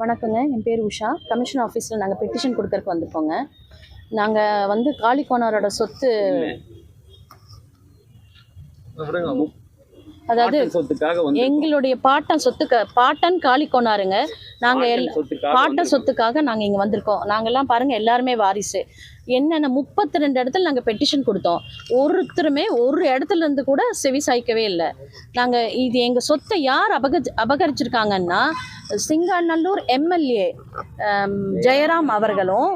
வணக்கங்க. என் பேர் உஷா. கமிஷன் ஆஃபீஸில் நாங்கள் பெட்டிஷன் கொடுக்கறக்கு வந்திருக்கோங்க. நாங்கள் வந்து காளிக்கோணரோட சொத்து, அதாவது எங்களுடைய பாட்டன் சொத்துக்கு, பாட்டன் காளிக்கோணாருங்க. நாங்கள் பாட்டன் சொத்துக்காக நாங்கள் இங்கே வந்திருக்கோம். நாங்கள்லாம் பாருங்கள் எல்லாருமே வாரிசு. என்னென்ன 32 இடத்துல நாங்கள் பெட்டிஷன் கொடுத்தோம். ஒருத்தருமே ஒரு இடத்துல இருந்து கூட செவி சாய்க்கவே இல்லை. நாங்கள் இது எங்கள் சொத்தை யார் அபகரிச்சிருக்காங்கன்னா சிங்காநல்லூர் எம்எல்ஏ ஜெயராம் அவர்களும்,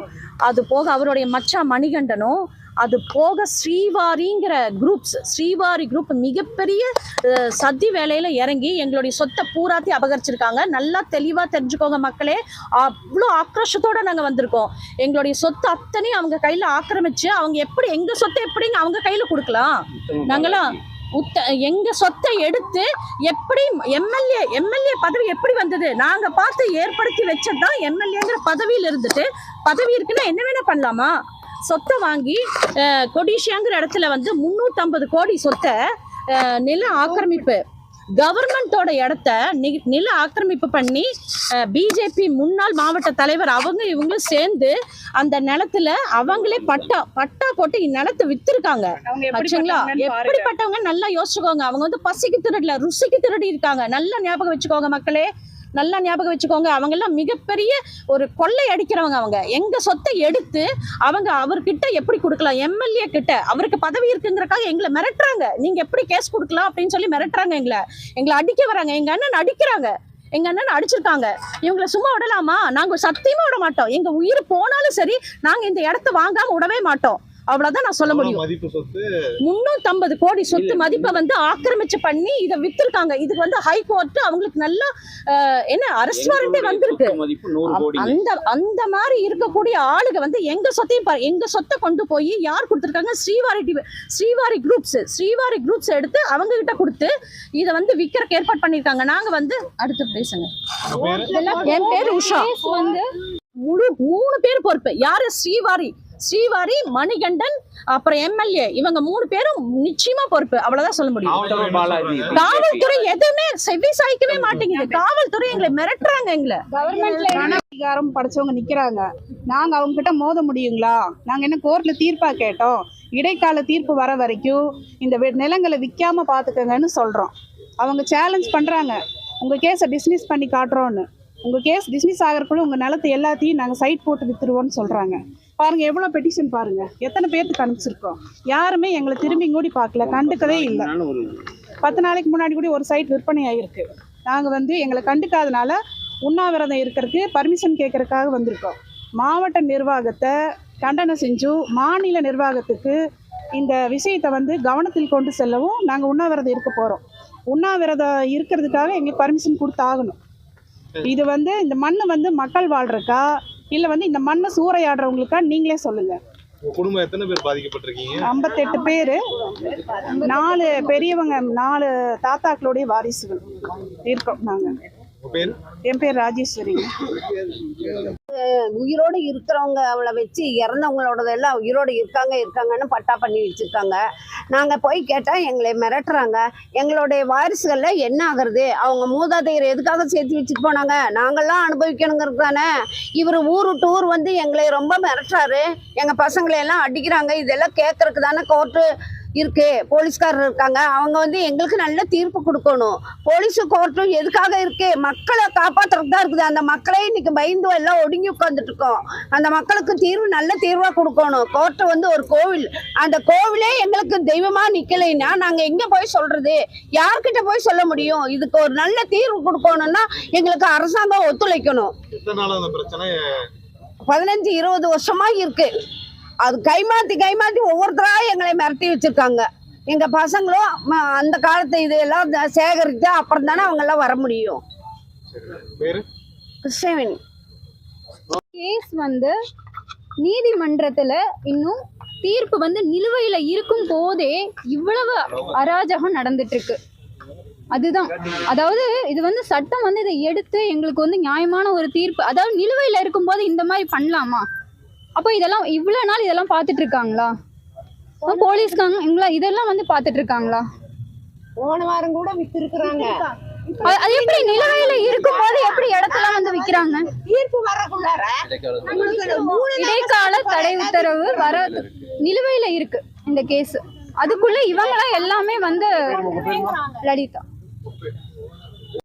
அது போக அவருடைய மச்சா மணிகண்டனும், அது போக ஸ்ரீவாரிங்கிற ஸ்ரீவாரி குரூப் மிகப்பெரிய சதி வேலையில் இறங்கி எங்களுடைய சொத்தை பூராத்தி அபகரிச்சிருக்காங்க. நல்லா தெளிவாக தெரிஞ்சுக்கோங்க மக்களே. அவ்வளோ ஆக்ரோஷத்தோடு நாங்கள் வந்திருக்கோம். எங்களுடைய சொத்து அத்தனையும் அவங்க கையில் ஆக்கிரமிச்சு அவங்க எப்படி எங்கள் சொத்தை எப்படிங்க அவங்க கையில் கொடுக்கலாம்? நாங்களாம் எங்கள் சொத்தை எடுத்து எப்படி எம்எல்ஏ பதவி எப்படி வந்தது? நாங்கள் பார்த்து ஏற்படுத்தி வச்சது தான். எம்எல்ஏங்கிற பதவியில் இருந்துட்டு பதவி இருக்குன்னா என்ன வேணால் பண்ணலாமா? சொத்தை வாங்கி கொடிஷியாங்கிற இடத்துல வந்து 350 கோடி சொத்தை நில ஆக்கிரமிப்பு, கவர்மெண்டோட இடத்த நில ஆக்கிரமிப்பு பண்ணி பிஜேபி முன்னாள் மாவட்ட தலைவர் இவங்களும் சேர்ந்து அந்த நிலத்துல அவங்களே பட்டா போட்டு நிலத்தை வித்துருக்காங்க. ஆச்சுங்களா? எப்படிப்பட்டவங்க நல்லா யோசிச்சுக்கோங்க. அவங்க வந்து பசிக்கு திருடல, ருசிக்கு திருடி இருக்காங்க. நல்லா ஞாபகம் வச்சுக்கோங்க மக்களே, நல்லா ஞாபகம் வச்சுக்கோங்க. அவங்கெல்லாம் மிகப்பெரிய ஒரு கொள்ளை அடிக்கிறவங்க. அவங்க எங்க சொத்தை எடுத்து அவங்க அவர்கிட்ட எப்படி கொடுக்கலாம்? எம்எல்ஏ கிட்ட அவருக்கு பதவி இருக்குங்கிறக்காக எங்களை மிரட்டுறாங்க. நீங்க எப்படி கேஸ் கொடுக்கலாம் அப்படின்னு சொல்லி மிரட்டுறாங்க. எங்களை அடிக்க வராங்க. எங்க அண்ணன் அடிக்கிறாங்க. எங்க அண்ணன் அடிச்சிருக்காங்க. இவங்களை சும்மா விடலாமா? நாங்க சத்தியமா விட மாட்டோம். எங்க உயிர் போனாலும் சரி நாங்க இந்த இடத்த வாங்காம விடவே மாட்டோம். அவ்வளவுதான் நான் சொல்ல முடியும். 350 கோடி சொத்து மதிப்பை வந்து ஆக்கிரமிச்சு பண்ணி இதை வித்திருக்காங்க. இதுக்கு வந்து ஹைகோர்ட் அவங்களுக்கு நல்லா அரெஸ்ட் வாரண்டே வந்திருக்கு. அந்த மாதிரி இருக்கக்கூடிய ஆளுங்க வந்து எங்க சொத்தை கொண்டு போய் யார் கொடுத்துருக்காங்க? ஸ்ரீவாரி குரூப்ஸ் எடுத்து அவங்க கிட்ட கொடுத்து இதை வந்து விற்கிறக்கு ஏற்பாடு பண்ணிருக்காங்க. நாங்க வந்து அடுத்து பேசுங்க. என் பேரு உஷா. வந்து 3 பேர் பொறுப்பு. யாரு? ஸ்ரீவாரி, மணிகண்டன், அப்புறம் எம்எல்ஏ, இவங்க 3 பேரும் நிச்சயமா பொறுப்பு. அவ்வளவுதான் சொல்ல முடியும். காவல்துறை எதுவுமே செவி சாய்க்கவே மாட்டேங்குது. காவல்துறை எங்களை மிரட்டுறாங்க. எங்களை கவர்மெண்ட்ல அதிகாரம் படைச்சவங்க நிக்கிறாங்க. நாங்க அவங்க கிட்ட மோத முடியுங்களா? நாங்க என்ன கோர்ட்ல தீர்ப்பா கேட்டோம்? இடைக்கால தீர்ப்பு வர வரைக்கும் இந்த நிலங்களை விற்காம பாத்துக்கங்கன்னு சொல்றோம். அவங்க சேலஞ்ச் பண்றாங்க, உங்க கேஸை டிஸ்மிஸ் பண்ணி காட்டுறோன்னு. உங்க கேஸ் டிஸ்மிஸ் ஆகிறக்குள்ள உங்க நிலத்தை எல்லாத்தையும் நாங்க சைட் போட்டு வித்துருவோம்னு சொல்றாங்க. பாருங்க எவ்வளவு பெட்டிஷன் பாருங்க, எத்தனை பேருக்கு அனுப்பிச்சிருக்கோம். யாருமே எங்களை திரும்பி கூடி பார்க்கல, கண்டுக்கவே இல்லை. 10 நாளைக்கு முன்னாடி கூட ஒரு சைட் விற்பனை ஆகிருக்கு. நாங்கள் வந்து எங்களை கண்டுக்காதனால உண்ணாவிரதம் இருக்கிறதுக்கு பர்மிஷன் கேட்கறதுக்காக வந்திருக்கோம். மாவட்ட நிர்வாகத்தை கண்டனம் செஞ்சு மாநில நிர்வாகத்துக்கு இந்த விஷயத்தை வந்து கவனத்தில் கொண்டு செல்லவும் நாங்கள் உண்ணாவிரதம் இருக்க போகிறோம். உண்ணாவிரதம் இருக்கிறதுக்காக எங்களுக்கு பர்மிஷன் கொடுத்தாகணும். இது வந்து இந்த மண்ணு வந்து மக்கள் வாழ்றக்கா இல்லை வந்து இந்த மண்ணை சூறையாடுறவங்களுக்கா நீங்களே சொல்லுங்க. குடும்பம் எத்தனை பேர் பாதிக்கப்பட்டிருக்கீங்க? 58 பேர். 4 பெரியவங்க, 4 தாத்தாக்களுடைய வாரிசுகள் இருக்கோம் நாங்க. என் பேர் ராஜேஸ்வரி. உயிரோடு இருக்கிறவங்க அவளை வச்சு இறந்தவங்களோடதெல்லாம் உயிரோடு இருக்காங்கன்னு பட்டா பண்ணி வச்சுருக்காங்க. நாங்கள் போய் கேட்டால் எங்களை மிரட்டுறாங்க. எங்களுடைய வாரிசுகளில் என்ன ஆகுறது? அவங்க மூதாதையர் எதுக்காக சேர்த்து வச்சுட்டு போனாங்க? நாங்கள்லாம் அனுபவிக்கணுங்கிறது தானே. இவர் ஊர் விட்டு ஊர் வந்து எங்களை ரொம்ப மிரட்டுறாரு. எங்கள் பசங்களையெல்லாம் அடிக்கிறாங்க. இதெல்லாம் கேட்கறதுக்கு தானே கோர்ட்டு இருக்கு, போலீஸ்காரர் இருக்காங்க. அவங்க வந்து எங்களுக்கு நல்ல தீர்ப்பு கொடுக்கணும். போலீஸும் கோர்ட்டும் எதுக்காக இருக்கு? மக்களை காப்பாற்றுறதுக்கு தான் இருக்குது. அந்த மக்களே இன்னைக்கு பயந்து எல்லாம் ஒடுங்கி உட்காந்துட்டு இருக்கோம். அந்த மக்களுக்கு நல்ல தீர்வா கொடுக்கணும். கோர்ட்டு வந்து ஒரு கோவில், அந்த கோவிலே எங்களுக்கு தெய்வமா நிக்கலைன்னா நாங்க எங்க போய் சொல்றது? யார்கிட்ட போய் சொல்ல முடியும்? இதுக்கு ஒரு நல்ல தீர்வு கொடுக்கணும்னா எங்களுக்கு அரசாங்கம் ஒத்துழைக்கணும். 15-20 வருஷமா இருக்கு. அது கைமாத்தி ஒவ்வொருத்தரா எங்களை மிரட்டி வச்சிருக்காங்க. எங்க பசங்களும் அந்த காலத்து இதெல்லாம் சேகரிச்சா அப்புறம் தானே அவங்க எல்லாம் வர முடியும். கிருஷ்ணவேணி. கேஸ் வந்து நீதிமன்றத்துல இன்னும் தீர்ப்பு வந்து நிலுவையில இருக்கும் போதே இவ்வளவு அராஜகம் நடந்துட்டு இருக்கு. அதுதான், அதாவது இது வந்து சட்டம் வந்து இதை எடுத்து எங்களுக்கு வந்து நியாயமான ஒரு தீர்ப்பு, அதாவது நிலுவையில இருக்கும் போது இந்த மாதிரி பண்ணலாமா? அப்போ இதெல்லாம் இவ்வளவு நாள் இதெல்லாம் பார்த்துட்டு இருக்காங்களா போலீஸ்காரங்க? இவங்களா இதெல்லாம் வந்து பார்த்துட்டு இருக்காங்களா? போன வாரம் கூட வித்து இருக்கிறாங்க. அது எப்படி நிலுவையில இருக்கும் போது எப்படி இடத்துல வந்து நிக்கிறாங்க. தீர்ப்பு வரக்குள்ளார இடைக்கால தடை உத்தரவு வர நிலுவையில இருக்கு இந்த கேஸ். அதுக்குள்ள இவங்களாம் எல்லாமே வந்து லலிதா